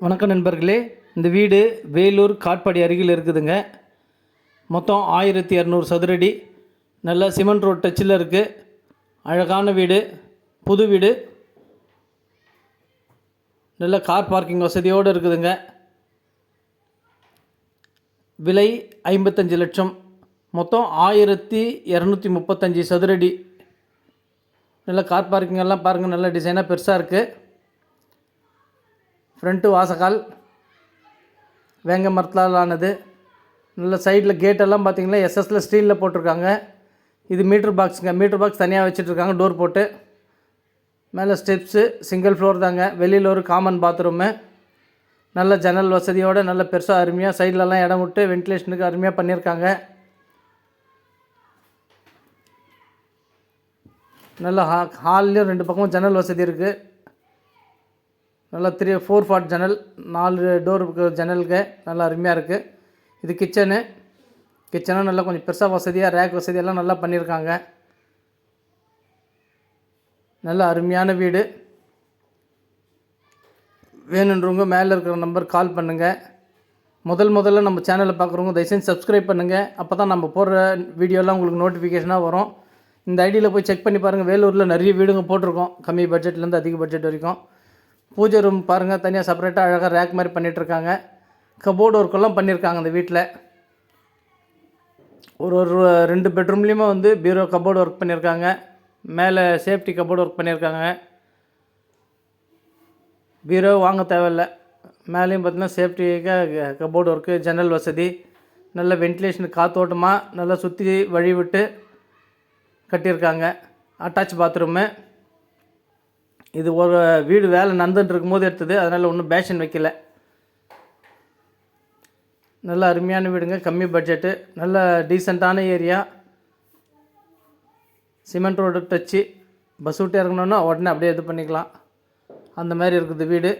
வணக்கம் நண்பர்களே. இந்த வீடு வேலூர் காட்பாடி அருகில் இருக்குதுங்க. மொத்தம் 1200 சதுரடி. நல்ல சிமெண்ட் ரோட் டச்சில் இருக்குது. அழகான வீடு, புது வீடு. நல்ல கார் பார்க்கிங் வசதியோடு இருக்குதுங்க. விலை 55 லட்சம். மொத்தம் 1235 சதுரடி. நல்ல கார் பார்க்கிங் எல்லாம் பாருங்கள், நல்ல டிசைனாக பெருசாக இருக்குது. ஃப்ரண்ட்டு வாசக்கால் வேங்க மரத்தால் ஆனது. நல்ல சைடில் கேட்டெல்லாம் பார்த்திங்கன்னா எஸ்எஸ்ல ஸ்டீலில் போட்டிருக்காங்க. இது மீட்ரு பாக்ஸுங்க. மீட்ரு பாக்ஸ் தனியாக வச்சுட்ருக்காங்க டோர் போட்டு. மேலே ஸ்டெப்ஸு, சிங்கிள் ஃப்ளோர் தாங்க. வெளியில் ஒரு காமன் பாத்ரூமு. நல்ல ஜன்னல் வசதியோடு நல்ல பெருசாக அருமையாக சைட்லலாம் இடம் விட்டு வென்டிலேஷனுக்கு அருமையாக பண்ணியிருக்காங்க. நல்ல ஹால்லேயும் 2 பக்கமும் ஜன்னல் வசதி இருக்குது. நல்லா 4 ஃபாட் ஜன்னல், 4 டோருக்கு ஜன்னலுக்கு நல்லா அருமையாக இருக்குது. இது கிச்சனும் நல்லா கொஞ்சம் பெருசாக வசதியாக ரேக் வசதியெல்லாம் நல்லா பண்ணியிருக்காங்க. நல்ல அருமையான வீடு. வேணுன்றவங்க மேலே இருக்கிற நம்பர் கால் பண்ணுங்கள். முதல்ல நம்ம சேனலை பார்க்குறவங்க தயவுசெய்து சப்ஸ்கிரைப் பண்ணுங்கள். அப்போ தான் நம்ம போடுற வீடியோலாம் உங்களுக்கு நோட்டிஃபிகேஷனாக வரும். இந்த ஐடியில் போய் செக் பண்ணி பாருங்கள். வேலூரில் நிறைய வீடுங்க போட்டிருக்கோம், கம்மி பட்ஜெட்லேருந்து அதிக பட்ஜெட் வரைக்கும். பூஜை ரூம் பாருங்கள், தனியாக செப்பரேட்டாக அழகாக ரேக் மாதிரி பண்ணிகிட்ருக்காங்க. கபோர்டு ஒர்க்கெல்லாம் பண்ணியிருக்காங்க இந்த வீட்டில். ஒரு 2 பெட்ரூம்லேயுமே பீரோ கபோர்டு ஒர்க் பண்ணியிருக்காங்க. மேலே சேஃப்டி கபோர்டு ஒர்க் பண்ணியிருக்காங்க. பீரோ வாங்க தேவையில்லை. மேலேயும் பார்த்திங்கன்னா சேஃப்டிக்காக கபோர்டு ஒர்க்கு, ஜன்னல் வசதி, நல்ல வென்டிலேஷனுக்கு காற்றோட்டமாக நல்லா சுற்றி வழி விட்டு கட்டியிருக்காங்க. Attach bathroom. இது ஒரு வீடு வேலை நடந்துட்டு இருக்கும்போது எடுத்தது, அதனால் ஒன்றும் பேஷன் வைக்கல. நல்ல அருமையான வீடுங்க, கம்மி பட்ஜெட்டு, நல்ல டீசெண்டான area. Cement road touch. Bus விட்டு இறங்கணுன்னா உடனே அப்படியே இது பண்ணிக்கலாம், அந்த மாதிரி இருக்குது வீடு.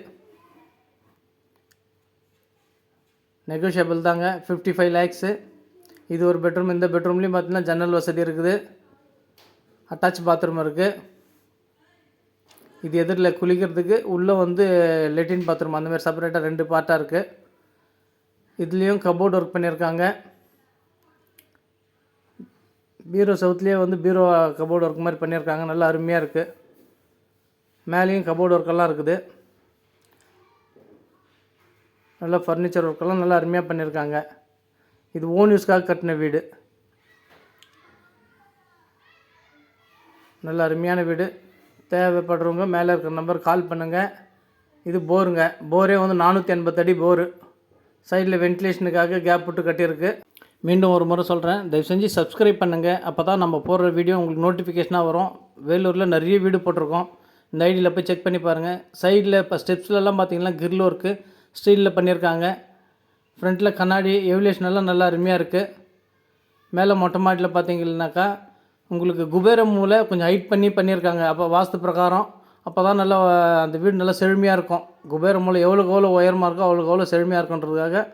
நெகோஷியபிள் தாங்க. 55 லேக்ஸு. இது ஒரு பெட்ரூம். இந்த பெட்ரூம்லேயும் பார்த்திங்கன்னா ஜன்னல் வசதி இருக்குது. அட்டாச் பாத்ரூம் இருக்குது. இது எதிரில் குளிக்கிறதுக்கு உள்ளே லெட்டின் பாத்ரூம், அந்தமாதிரி செப்பரேட்டாக 2 பார்ட்டாக இருக்குது. இதுலேயும் கபோர்டு ஒர்க் பண்ணியிருக்காங்க. பீரோ சவுத்துலேயே பீரோ கபோர்டு ஒர்க் மாதிரி பண்ணியிருக்காங்க. நல்லா அருமையாக இருக்குது. மேலேயும் கபோர்டு ஒர்க்கெல்லாம் இருக்குது. நல்லா ஃபர்னிச்சர் ஒர்க்கெல்லாம் நல்லா அருமையாக பண்ணியிருக்காங்க. இது ஓன் யூஸ்க்காக கட்டின வீடு. நல்ல அருமையான வீடு. தேவைப்படுறவங்க மேலே இருக்கிற நம்பர் கால் பண்ணுங்கள். இது போருங்க. போரே 480 அடி போரு. சைடில் வென்டிலேஷனுக்காக கேப் விட்டு கட்டியிருக்கு. மீண்டும் ஒரு முறை சொல்கிறேன், தயவு செஞ்சு சப்ஸ்கிரைப் பண்ணுங்கள். அப்போ தான் நம்ம போடுற வீடியோ உங்களுக்கு நோட்டிஃபிகேஷனாக வரும். வேலூரில் நிறைய வீடு போட்டிருக்கோம். இந்த ஐடியில் போய் செக் பண்ணி பாருங்கள். சைடில் இப்போ ஸ்டெப்ஸ்லலாம் பார்த்திங்கன்னா கிரில் ஒர்க்கு ஸ்டீலில் பண்ணியிருக்காங்க. ஃப்ரண்ட்டில் கண்ணாடி எவல்யூஷன் எல்லாம் நல்லா அருமையாக இருக்குது. மேலே மொட்டை மாடியில் பார்த்தீங்கன்னாக்கா உங்களுக்கு குபேர மூலை கொஞ்சம் ஹைட் பண்ணியிருக்காங்க. அப்போ வாஸ்து பிரகாரம் அப்போ தான் நல்லா அந்த வீடு நல்லா செழுமையாக இருக்கும். குபேர மூலை எவ்வளோக்கு எவ்வளோ உயரமாக இருக்கோ அவ்வளோக்கு எவ்வளோ செழுமையாக இருக்குன்றதுக்காக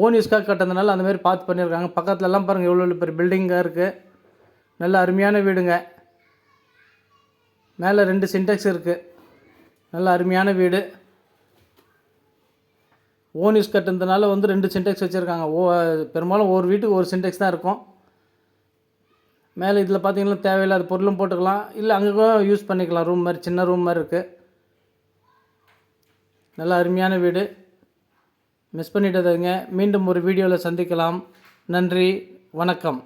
ஓன் யூஸ்க்காக கட்டுறதுனால அந்தமாதிரி பார்த்து பண்ணியிருக்காங்க. பக்கத்துலலாம் பாருங்கள் எவ்வளோ பெரிய பில்டிங்காக இருக்குது. நல்ல அருமையான வீடுங்க. மேலே 2 சின்டெக்ஸ் இருக்குது. நல்ல அருமையான வீடு. ஓன் யூஸ் கட்டுறதுனால 2 சின்டெக்ஸ் வச்சுருக்காங்க. பெரும்பாலும் ஒரு வீட்டுக்கு ஒரு சின்டெக்ஸ் தான் இருக்கும். மேலே இதில் பார்த்திங்கன்னா தேவையில்லாத பொருளும் போட்டுக்கலாம், இல்லை அங்கே யூஸ் பண்ணிக்கலாம். ரூம் மாதிரி, சின்ன ரூம் மாதிரி இருக்குது. நல்ல அருமையான வீடு. மிஸ் பண்ணிட்டதுங்க. மீண்டும் ஒரு வீடியோவில் சந்திக்கலாம். நன்றி, வணக்கம்.